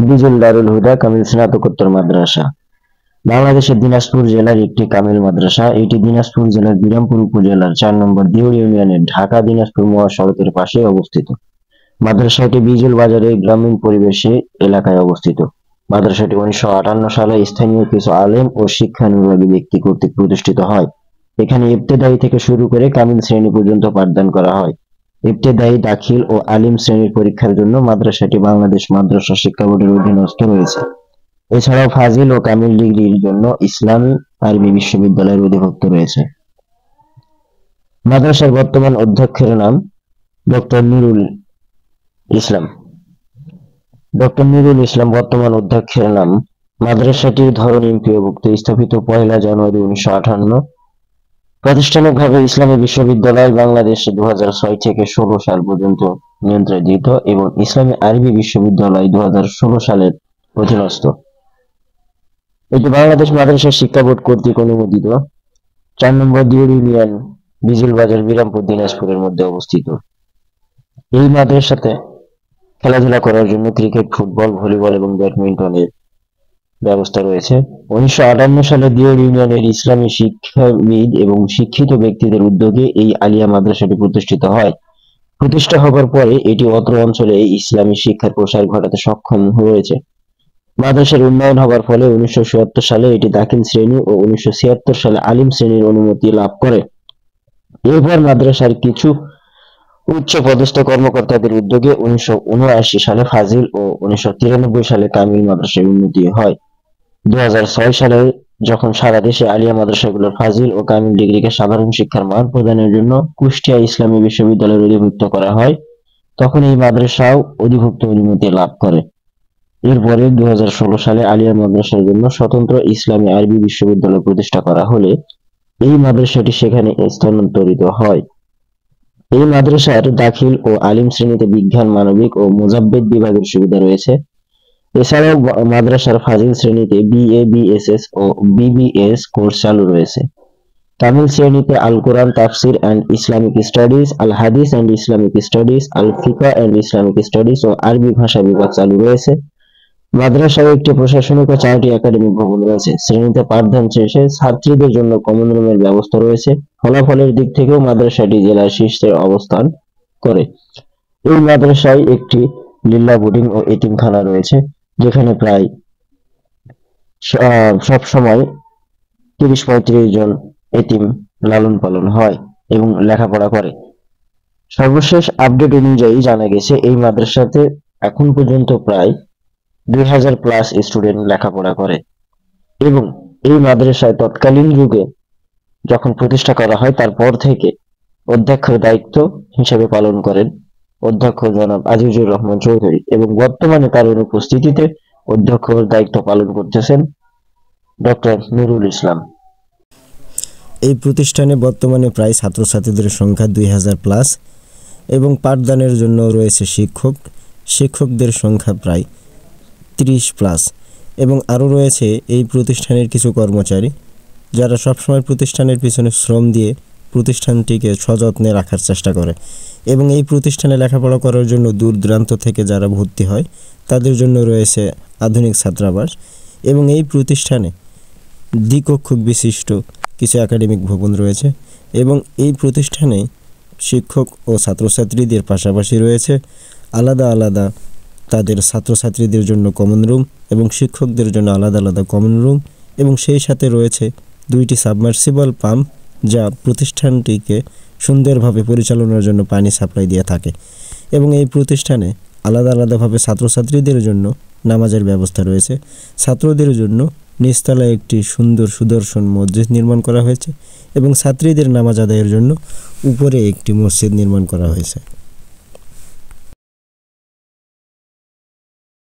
বিজুল দারুল হুদা কামিল স্নাতকোত্তর মাদ্রাসা বাংলাদেশের দিনাজপুর জেলার একটি কামিল মাদ্রাসা। এটি দিনাজপুর জেলার বিরামপুর উপজেলার ৪ নম্বর দিউর ইউনিয়নের ঢাকা-দিনাজপুর মহাসড়কের পাশে অবস্থিত। মাদ্রাসাটি বিজুল বাজারের গ্রামীণ পরিবেশে এলাকায় অবস্থিত। মাদ্রাসাটি ১৯৫৮ সালে স্থানীয় কিছু আলেম ও শিক্ষানুরাগী ব্যক্তি কর্তৃক প্রতিষ্ঠিত হয়। এখানে ইবতেদায়ী থেকে শুরু করে কামিল শ্রেণী পর্যন্ত পাঠদান করা হয়। ইবতেদায়ী, দাখিল ও আলিম শ্রেণীর পরীক্ষার জন্য মাদ্রাসাটি বাংলাদেশ মাদ্রাসা শিক্ষা বোর্ডের অধীনস্থ রয়েছে। এছাড়াও ফাজিল ও কামিল ডিগ্রির জন্য ইসলামী আরবি বিশ্ববিদ্যালয়ের অধিভুক্ত রয়েছে। মাদ্রাসার বর্তমান অধ্যক্ষের নাম ডক্টর নুরুল ইসলাম। বর্তমান অধ্যক্ষের নাম। মাদ্রাসাটির ধরন এমপিওভুক্ত, স্থাপিত ১লা জানুয়ারি ১৯৫৮। প্রাতিষ্ঠানিকভাবে ইসলামী বিশ্ববিদ্যালয় বাংলাদেশ ২০০৬ থেকে ১৬ সাল পর্যন্ত নিয়ন্ত্রিত এবং ইসলামী আরবি বিশ্ববিদ্যালয় ২০১৬ সালের অধীনস্থ। এটি বাংলাদেশ মাদ্রাসা শিক্ষা বোর্ড কর্তৃক অনুমোদিত। ৪ নম্বর দিউর ইউনিয়ন, বিজুল বাজার, বিরামপুর, দিনাজপুরের মধ্যে অবস্থিত। এই মাদ্রাসাতে খেলাধুলা করার জন্য ক্রিকেট, ফুটবল, ভলিবল এবং ব্যাডমিন্টনের ব্যবস্থা রয়েছে। ১৯৫৮ সালে দিউর ইউনিয়নের ইসলামী শিক্ষাবিদ এবং শিক্ষিত ব্যক্তিদের উদ্যোগে এই আলিয়া মাদ্রাসাটি প্রতিষ্ঠিত হয়। প্রতিষ্ঠা হবার পরে এটি অত্র অঞ্চলে ইসলামী শিক্ষার প্রসার ঘটাতে সক্ষম হয়েছে। মাদ্রাসার উন্নয়ন হবার ফলে ১৯৭৬ সালে এটি দাখিল শ্রেণী ও ১৯৭৬ সালে আলিম শ্রেণীর অনুমতি লাভ করে। এরপর মাদ্রাসার কিছু উচ্চ পদস্থ কর্মকর্তাদের উদ্যোগে ১৯৭৯ সালে ফাজিল ও ১৯৯৩ সালে কামিল মাদ্রাসার উন্নতি হয়। ২০০৬ সালে যখন সারা দেশে আলিয়া মাদ্রাসাগুলোর ফাজিল ও কামিল ডিগ্রিকে সাধারণ শিক্ষার মান প্রদানের জন্য কুষ্টিয়া ইসলামী বিশ্ববিদ্যালয়ের অধিভুক্ত করা হয়, তখন এই মাদ্রাসাও অধিভুক্ত অনুমতি লাভ করে। এরপরে ২০১৬ সালে আলিয়া মাদ্রাসার জন্য স্বতন্ত্র ইসলামী আরবি বিশ্ববিদ্যালয় প্রতিষ্ঠা করা হলে এই মাদ্রাসাটি সেখানে স্থানান্তরিত হয়। এই মাদ্রাসার দাখিল ও আলিম শ্রেণীতে বিজ্ঞান, মানবিক ও মোজাব্বেদ বিভাগের সুবিধা রয়েছে। এছাড়াও মাদ্রাসার ফাজিল শ্রেণীতে বিএ, বিএসএস ও বিবিএস কোর্স চালু রয়েছে। কামিল শ্রেণীতে আল কোরআন, তাফসির অ্যান্ড ইসলামিক স্টাডিজ, আল হাদিস অ্যান্ড ইসলামিক স্টাডিজ, আল ফিকহ অ্যান্ড ইসলামিক স্টাডিজ ও আরবি ভাষা বিভাগ চালু রয়েছে। মাদ্রাসায় একটি প্রশাসনিক ও ৪টি একাডেমিক ভবন রয়েছে। শ্রেণীতে পাঠদান শেষে ছাত্রীদের জন্য কমন রুমের ব্যবস্থা রয়েছে। ফলাফলের দিক থেকেও মাদ্রাসাটি জেলার শীর্ষে অবস্থান করে। এই মাদ্রাসায় একটি লিল্লা বোর্ডিং ও এতিমখানা রয়েছে, যেখানে প্রায় সব সময় ৩০-৩৫ জন এতিম লালন পালন হয় এবং লেখাপড়া করে। সর্বশেষ আপডেট অনুযায়ী জানা গেছে এই মাদ্রাসাতে এখন পর্যন্ত প্রায় ২০০০+ স্টুডেন্ট লেখাপড়া করে এবং এই মাদ্রাসায় তৎকালীন যুগে যখন প্রতিষ্ঠা করা হয় তারপর থেকে অধ্যক্ষের দায়িত্ব হিসেবে পালন করেন অধ্যক্ষ জনাব আজিজুর রহমান চৌধুরী এবং বর্তমানে তার অনুপস্থিতিতে অধ্যক্ষের দায়িত্ব পালন করতেছেন ডক্টর নুরুল ইসলাম। এই প্রতিষ্ঠানে বর্তমানে প্রায় ছাত্রছাত্রীদের সংখ্যা ২০০০+ এবং পাঠদানের জন্য রয়েছে শিক্ষকদের সংখ্যা প্রায় ৩০+ এবং আরও রয়েছে এই প্রতিষ্ঠানের কিছু কর্মচারী যারা সবসময় প্রতিষ্ঠানের পিছনে শ্রম দিয়ে প্রতিষ্ঠানটিকে সযত্নে রাখার চেষ্টা করে এবং এই প্রতিষ্ঠানে লেখাপড়া করার জন্য দূর দূরান্ত থেকে যারা ভর্তি হয় তাদের জন্য রয়েছে আধুনিক ছাত্রাবাস এবং এই প্রতিষ্ঠানে দ্বিকক্ষ বিশিষ্ট কিছু একাডেমিক ভবন রয়েছে এবং এই প্রতিষ্ঠানে শিক্ষক ও ছাত্রছাত্রীদের পাশাপাশি রয়েছে আলাদা আলাদা তাদের ছাত্রছাত্রীদের জন্য কমন রুম এবং শিক্ষকদের জন্য আলাদা আলাদা কমন রুম এবং সেই সাথে রয়েছে 2টি সাবমার্সিবল পাম্প যা প্রতিষ্ঠানটিকে সুন্দরভাবে পরিচালনার জন্য পানি সাপ্লাই দিয়ে থাকে এবং এই প্রতিষ্ঠানে আলাদা আলাদাভাবে ছাত্রছাত্রীদের জন্য নামাজের ব্যবস্থা রয়েছে। ছাত্রদের জন্য নিচতলায় একটি সুন্দর সুদর্শন মসজিদ নির্মাণ করা হয়েছে এবং ছাত্রীদের নামাজ আদায়ের জন্য উপরে একটি মসজিদ নির্মাণ করা হয়েছে।